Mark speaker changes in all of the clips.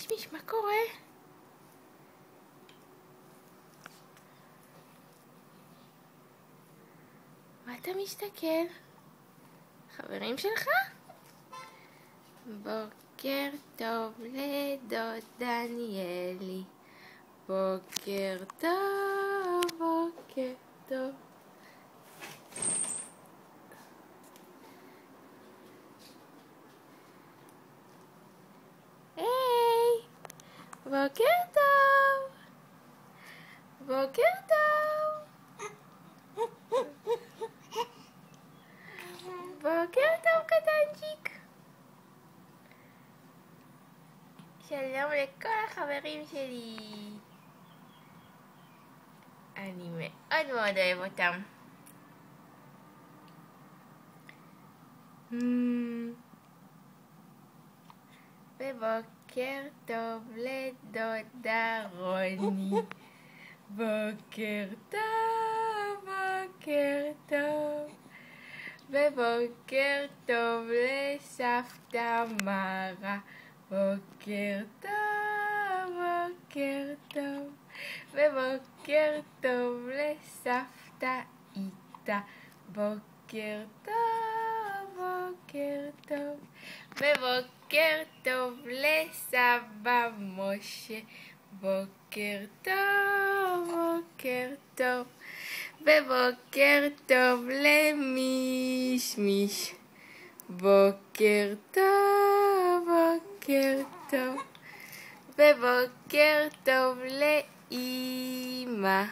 Speaker 1: מיש, מה קורה? מה אתה מסתכל? חברים שלך? בוקר טוב לדוד דניאלי. בוקר טוב, בוקר טוב. היי, בוקר טוב. בוקר טוב. בוקר טוב קטנצ'יק. שלום לכל החברים שלי. אני מאוד מאוד אוהב אותם. ובוקר טוב לדודה רוני. בוקר טוב, בוקר טוב. ובוקר טוב לסבתא מרה. בוקר טוב, בוקר טוב. ובוקר טוב לסבתא איתה. בוקר טוב, בוקר טוב. ובוקר טוב לסבא משה. בוקר טוב, בוקר טוב. ובוקר טוב למיש. בוקר טוב, בוקר טוב. ובוקר טוב לאמא.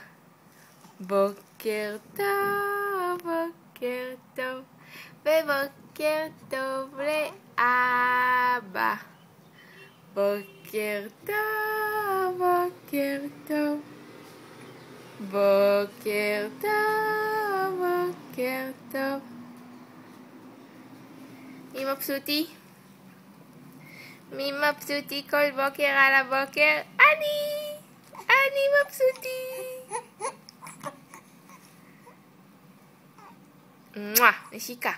Speaker 1: בוקר טוב, בוקר טוב. ובוקר טוב לאבא. בוקר טוב, בוקר טוב. בוקר טוב, בוקר טוב. מי מבסוטי? מי מבסוטי כל בוקר על הבוקר? אני מבסוטי. נשיקה.